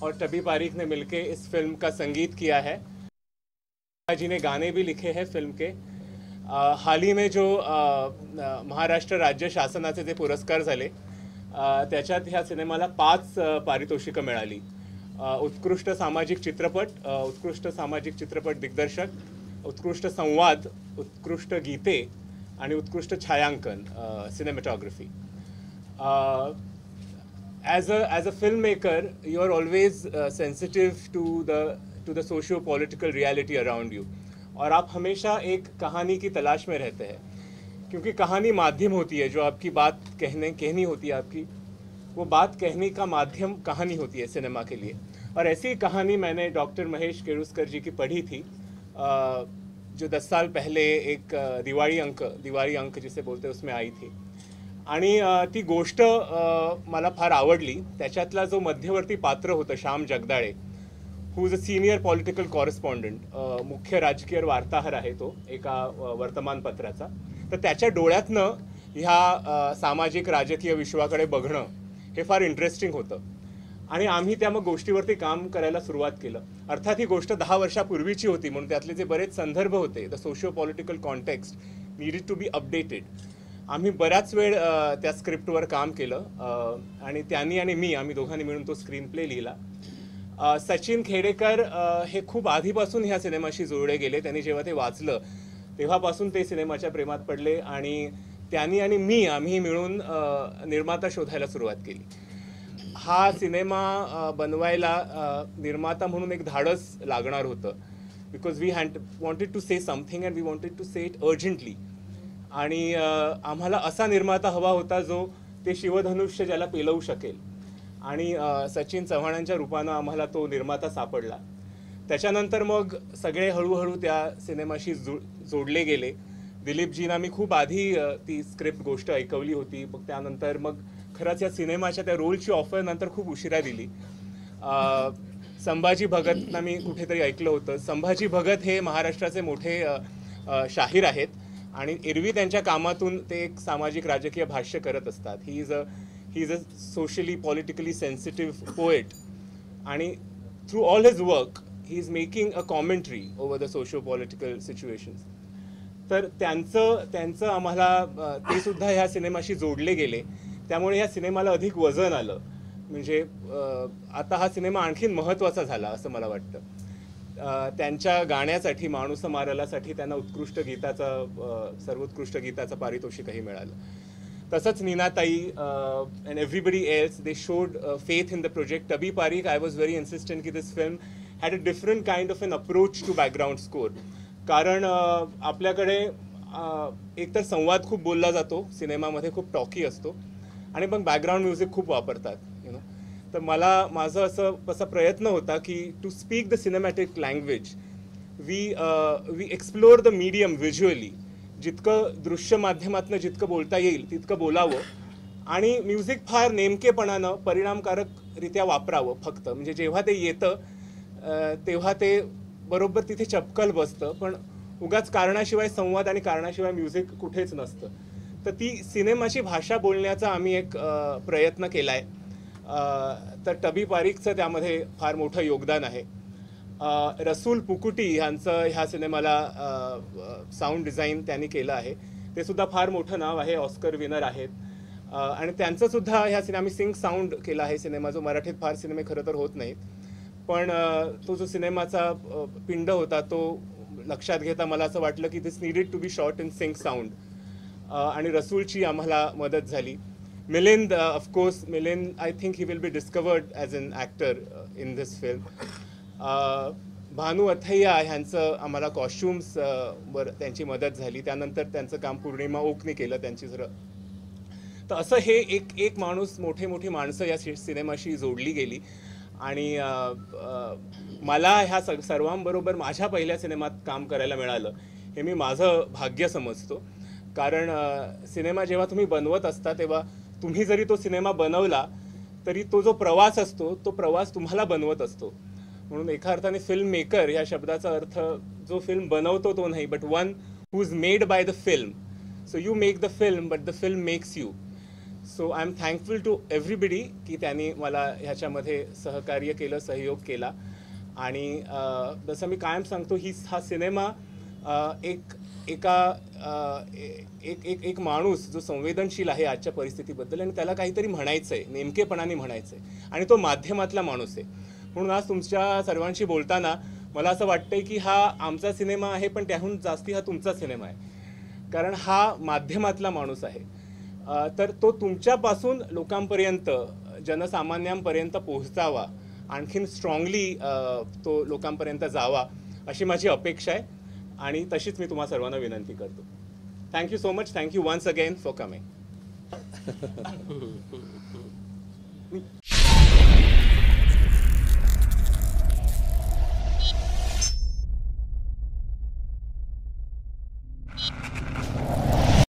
और टबी पारीक ने मिलके इस फिल्म का संगीत किया है। जी ने गाने भी लिखे हैं फिल्म के। हाल ही में जो महाराष्ट्र राज्य शासनाचे जे पुरस्कार झाले त्याच्यात ह्या सिनेमाला 5 पारितोषिकं मिळाली। उत्कृष्ट सामाजिक चित्रपट, उत्कृष्ट सामाजिक चित्रपट दिग्दर्शक, उत्कृष्ट संवाद, उत्कृष्ट गीते आणि उत्कृष्ट छायांकन cinematography. as a filmmaker you are always sensitive to the socio political reality around you, और आप हमेशा एक कहानी की तलाश में रहते हैं, क्योंकि कहानी माध्यम होती है। जो आपकी बात कहनी होती है, आपकी वो बात कहने का माध्यम कहानी होती है सिनेमा के लिए। और ऐसी कहानी मैंने डॉक्टर महेश केळुस्कर जी की पढ़ी थी, जो 10 साल पहले एक दिवाळी अंक जिसे बोलते हैं उसमें आई थी। आणि ती गोष्ट मला फार आवडली। त्याच्यातला जो मध्यवर्ती पात्र होतं Shyam Jagdale, who is a senior political correspondent, मुख्य राजकीय वार्ताहर आहे तो एका वर्तमानपत्राचा। तर त्याच्या डोळ्यातनं ह्या सामाजिक राजकीय विश्वाकडे बघणं हे फार इंटरेस्टिंग होतं आणि आम्ही त्या मग गोष्टीवरती काम करायला सुरुवात केलं। अर्थात ही गोष्ट 10 वर्षापूर्वीची होती, म्हणून त्यातले जे बरेच संदर्भ होते, the socio political context needed to be updated. आम्ही बराच वेळ त्या स्क्रिप्टवर काम केलं आणि त्यांनी आणि मी आम्ही दोघांनी मिळून तो स्क्रीन प्ले लिहिला। सचिन खेडेकर हे खूप आधीपासून ह्या सिनेमाशी जोडले गेले। त्यांनी जेव्हा ते वाचलं तेव्हापासून ते सिनेमाच्या प्रेमात पडले आणि त्यांनी आणि मी आम्ही मिळून निर्माता शोधायला सुरुवात केली। हा सिनेमा बनवायला निर्माता म्हणून एक धाडस लागणार होतं, because we wanted to say something and we wanted to say it urgently. आणि आम्हाला असा निर्माता हवा होता जो ते शिवधनुष्य ज्याला पेलवू शकेल, आणि सचिन चव्हाणांच्या रूपानं आम्हाला तो निर्माता सापडला। त्याच्यानंतर मग सगळे हळूहळू त्या सिनेमाशी जोडले गेले। दिलीपजींना मी खूप आधी ती स्क्रिप्ट गोष्ट ऐकवली होती, मग त्यानंतर मग खरंच या सिनेमाच्या त्या रोलची ऑफर नंतर खूप उशिरा दिली। संभाजी भगतना मी कुठेतरी ऐकलं होतं। संभाजी भगत हे महाराष्ट्राचे मोठे शाहीर आहेत आणि एरवी त्यांच्या कामातून ते एक सामाजिक राजकीय भाष्य करत असतात। He is a socially politically sensitive poet, आणि through all his work he is making a commentary over the socio political situations. तर त्यांचं आम्हाला ते सुद्धा ह्या सिनेमाशी जोडले गेले, त्यामुळे ह्या सिनेमाला अधिक वजन आलं। म्हणजे आता हा सिनेमा आणखीन महत्त्वाचा झाला असं मला वाटतं। त्यांच्या गाण्यासाठी माणूस मारलासाठी त्यांना सर्वोत्कृष्ट गीताचं पारितोषिकही मिळालं। तसंच नीनाताई and everybody else they showed faith in the project. Tubby Parik I was very insistent की this film had a different kind of an approach to background score, कारण आपल्याकडे एकतर संवाद खूप बोलला जातो सिनेमामध्ये, खूप टॉकी असतो, आणि मग बॅकग्राऊंड म्युझिक खूप वापरतात तर माझा असा प्रयत्न होता की to speak the cinematic language we explore the medium visually, जितकं दृश्य माध्यमातनं जितकं बोलता येईल तितकं बोलावं, आणि म्युझिक फार नेमकेपणानं परिणामकारकरित्या वापरावं फक्त। म्हणजे जेव्हा ते येतं तेव्हा ते बरोबर तिथे चपकल बसतं, पण उगाच कारणाशिवाय संवाद आणि कारणाशिवाय म्युझिक कुठेच नसतं। तर ती सिनेमाची भाषा बोलण्याचा आम्ही एक प्रयत्न केला आहे। तर टबी पारीकचं त्यामध्ये फार मोठं योगदान आहे। रसूल पुकुटी यांचं ह्या सिनेमाला साऊंड डिझाईन त्यांनी केलं आहे, ते सुद्धा फार मोठं नाव आहे, ऑस्कर विनर आहेत, आणि त्यांचं सुद्धा ह्या आम्ही सिंग साऊंड केला आहे सिनेमा, जो मराठीत फार सिनेमे खरं तर होत नाहीत, पण तो जो सिनेमाचा पिंड होता तो लक्षात घेता मला असं वाटलं की this needed to be shot in sync sound, आणि रसूलची आम्हाला मदत झाली। Milind, of course Milind, I think he will be discovered as an actor in this film. Bhanu Athaiya ह्यांचं आम्हाला कॉस्ट्युम्स वर त्यांची मदत झाली, त्यानंतर त्यांचं काम पूर्णिमा ओकने केलं त्यांची जरा। तर असं हे एक माणूस, मोठी माणसं या सिनेमाशी जोडली गेली, आणि मला ह्या सर्वांबरोबर माझ्या पहिल्या सिनेमात काम करायला मिळालं हे मी माझं भाग्य समजतो। कारण सिनेमा जेव्हा तुम्ही बनवत असता तेव्हा तुम्ही जरी तो सिनेमा बनवला तरी तो जो प्रवास असतो तो प्रवास तुम्हाला बनवत असतो। म्हणून एका अर्थाने फिल्म मेकर या शब्दाचा अर्थ जो फिल्म बनवतो तो नाही, but one who is made by the film. So you make the film but the film makes you. So I am thankful to everybody की त्यांनी मला ह्याच्यामध्ये सहकार्य केलं, सहयोग केला. आणि जसं मी कायम सांगतो, हा सिनेमा एक माणूस जो संवेदनशील आहे आजच्या परिस्थितीबद्दल आणि त्याला काहीतरी म्हणायचं आहे, नेमकेपणाने म्हणायचं आहे, आणि तो माध्यमातला माणूस आहे. म्हणून आज तुमच्या सर्वांशी बोलताना मला असं वाटतंय की हा आमचा सिनेमा आहे, पण त्याहून जास्ती हा तुमचा सिनेमा आहे, कारण हा माध्यमातला माणूस आहे. तर तो तुमच्यापासून लोकांपर्यंत, जनसामान्यांपर्यंत पोहोचावा, आणखीन स्ट्रॉंगली तो लोकांपर्यंत जावा अशी माझी अपेक्षा आहे, आणि तशीच मी तुम्हा सर्वांना विनंती करतो. Thank you so much. Thank you once again for coming.